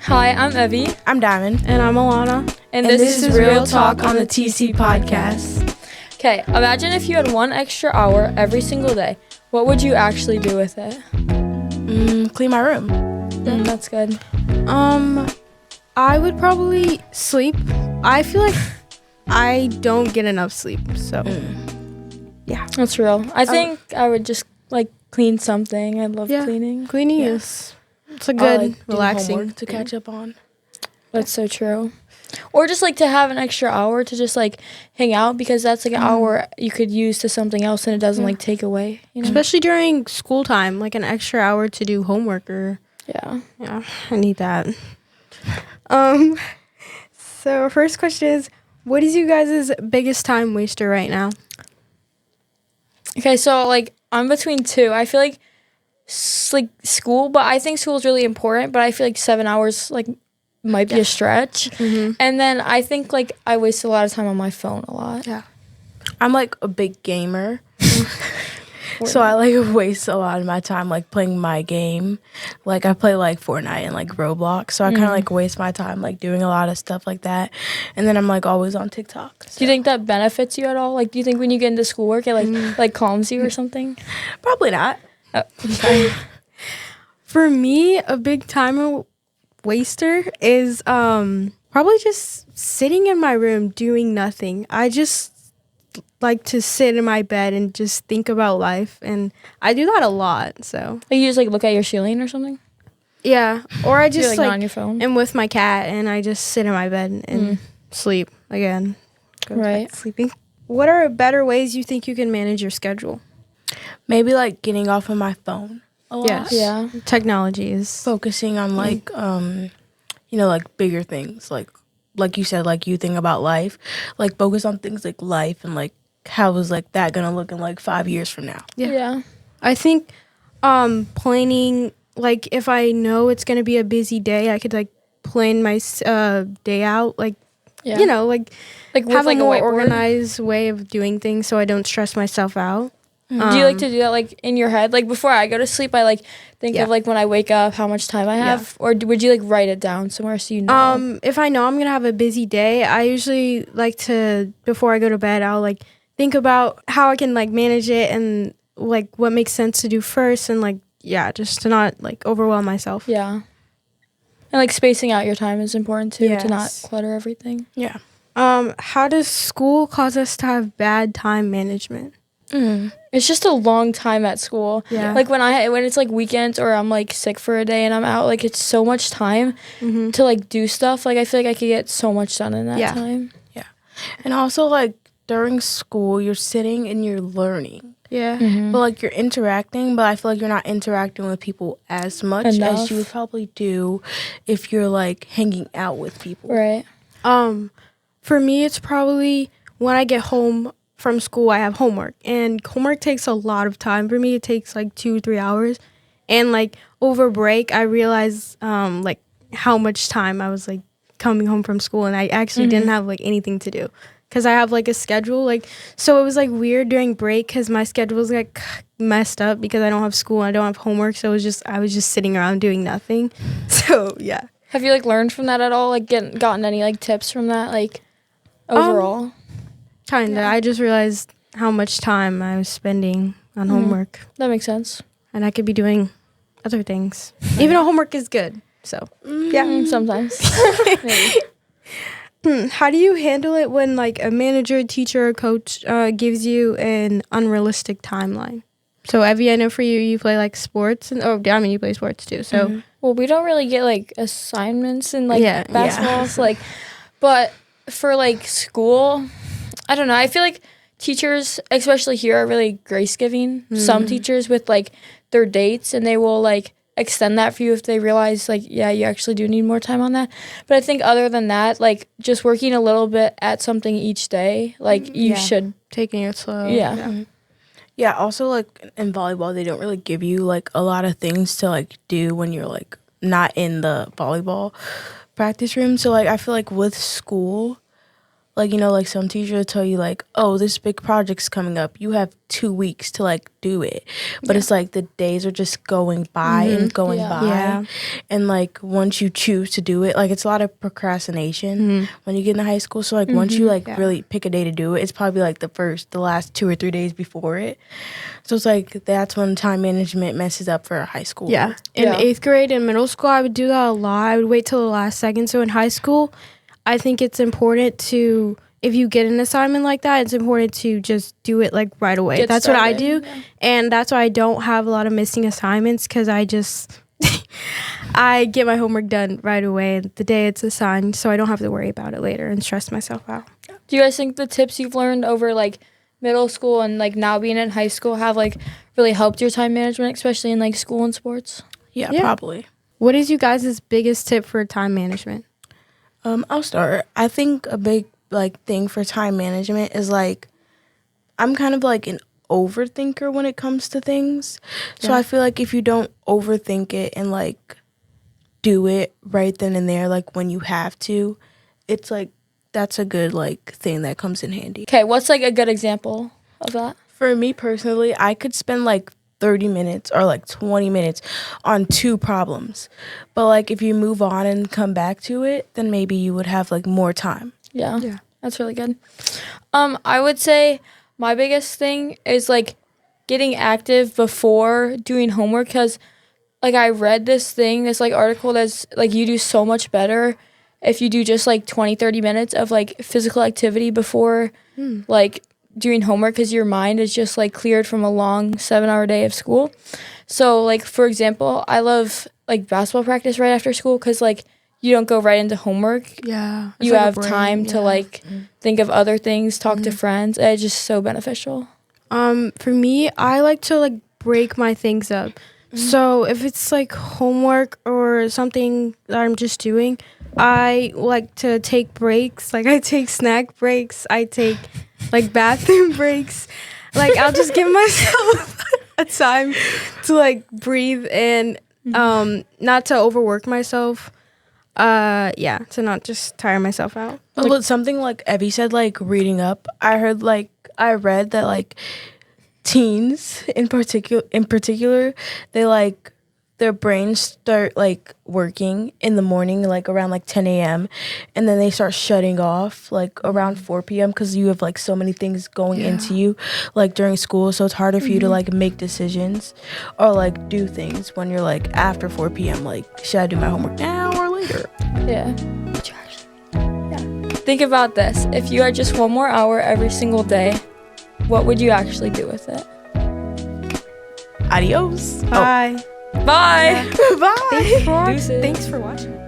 Hi, I'm Evie. I'm Diamond. And I'm Alana. And this is Real Talk on the TC Podcast. Okay, imagine if you had 1 extra hour every single day. What would you actually do with it? Clean my room. That's good. I would probably sleep. I feel like I don't get enough sleep, so yeah. That's real. I think I would just clean something. I love cleaning. Cleaning is it's a good relaxing homework to catch up on. That's so true. Or just to have an extra hour to just hang out, because that's an hour you could use to something else and it doesn't take away. You know? Especially during school time, an extra hour to do homework or yeah, I need that. So our first question is, what is you guys' biggest time waster right now? Okay, so I'm between two. I feel school, but I think school is really important, but I feel 7 hours might be a stretch. And then I think I waste a lot of time on my phone a lot. Yeah. I'm a big gamer. So I waste a lot of my time playing my game. I play Fortnite and Roblox. So I kind of waste my time doing a lot of stuff like that. And then I'm always on TikTok. So. Do you think that benefits you at all? Do you think when you get into schoolwork it calms you or something? Probably not. Oh, okay. For me, a big time waster is probably just sitting in my room doing nothing. I just like to sit in my bed and just think about life, and I do that a lot. So you just look at your ceiling or something? Yeah, or I just not on your phone? am with my cat and I just sit in my bed and sleep again. Go back to sleeping. What are better ways you think you can manage your schedule? Maybe getting off of my phone a lot. Yes. Yeah. Technology is Focusing on bigger things. Like you said, you think about life. Focus on things like life and how is that gonna look in 5 years from now. Yeah. I think planning, if I know it's gonna be a busy day, I could plan my day out, you know, have a more organized way of doing things so I don't stress myself out. Do you like to do that in your head? Before I go to sleep, I think of when I wake up how much time I have, or would you write it down somewhere so you know? If I know I'm gonna have a busy day, I usually like to, before I go to bed, I'll think about how I can manage it and what makes sense to do first, and just to not overwhelm myself. Yeah. And spacing out your time is important too, to not Yes. clutter everything. Yeah. How does school cause us to have bad time management? It's just a long time at school. Yeah. When it's weekends or I'm sick for a day and I'm out, it's so much time to do stuff. I feel I could get so much done in that time. Yeah. And also during school you're sitting and you're learning. Yeah. But you're interacting, but I feel you're not interacting with people as much as you would probably do if you're hanging out with people. Right. For me, it's probably when I get home from school, I have homework, and homework takes a lot of time. For me, it takes 2-3 hours, and over break, I realized how much time I was coming home from school, and I actually didn't have anything to do. Because I have a schedule, so it was weird during break because my schedule was messed up because I don't have school and I don't have homework, so I was just sitting around doing nothing. So yeah. Have you learned from that at all? Gotten any tips from that overall? Kinda. I just realized how much time I was spending on homework, That makes sense. and I could be doing other things. Even though homework is good. So yeah. Sometimes. Maybe. How do you handle it when a manager, teacher, or coach gives you an unrealistic timeline? So Evie, I know for you, you play sports, and you play sports too. So Well, we don't really get assignments and basketball. So, but for school, I don't know. I feel teachers, especially here, are really grace giving. Some teachers with their dates, and they will extend that for you if they realize you actually do need more time on that. But I think other than that, just working a little bit at something each day, you should. taking it slow. Yeah. Yeah, also in volleyball they don't really give you a lot of things to do when you're not in the volleyball practice room. So I feel with school, like, like some teachers will tell you like, oh, this big project's coming up. You have 2 weeks to like do it. But it's like the days are just going by and going by. Yeah. And like once you choose to do it, like it's a lot of procrastination when you get into high school. So like once you like really pick a day to do it, it's probably like the last 2 or 3 days before it. So it's like that's when time management messes up for high school. Yeah. In 8th grade and middle school, I would do that a lot. I would wait till the last second. So in high school, I think it's important to, if you get an assignment like that, it's important to just do it like right away. That's what I do. Yeah. And that's why I don't have a lot of missing assignments, because I just, I get my homework done right away the day it's assigned, so I don't have to worry about it later and stress myself out. Do you guys think the tips you've learned over like middle school and like now being in high school have like really helped your time management, especially in like school and sports? Yeah, probably. What is you guys' biggest tip for time management? I'll start. I think a big like thing for time management is like I'm kind of like an overthinker when it comes to things. So I feel like if you don't overthink it and like do it right then and there, like when you have to, it's like that's a good like thing that comes in handy. Okay, what's like a good example of that? For me personally, I could spend like 30 minutes or like 20 minutes on 2 problems. But like if you move on and come back to it, then maybe you would have like more time. Yeah. That's really good. I would say my biggest thing is like getting active before doing homework, because like I read this like article that's like you do so much better if you do just like 20-30 minutes of like physical activity before like doing homework, because your mind is just like cleared from a long 7-hour day of school. So like for example, I love like basketball practice right after school, because like you don't go right into homework. Yeah. You like have time to like think of other things, talk to friends. It's just so beneficial. For me, I like to like break my things up. So if it's like homework or something that I'm just doing, I like to take breaks. Like I take snack breaks. I take like bathroom breaks. Like I'll just give myself a time to like breathe and not to overwork myself. To not just tire myself out. But something like Evie said, like reading up, I read that like teens in particular, they like their brains start like working in the morning, like around like 10 a.m. and then they start shutting off like around 4 p.m. because you have like so many things going into you like during school, so it's harder for you to like make decisions or like do things when you're like after 4 p.m. like, should I do my homework now or later? Yeah. Think about this. If you had just 1 more hour every single day, what would you actually do with it? Adios. Bye. Bye. Bye. Thanks for watching.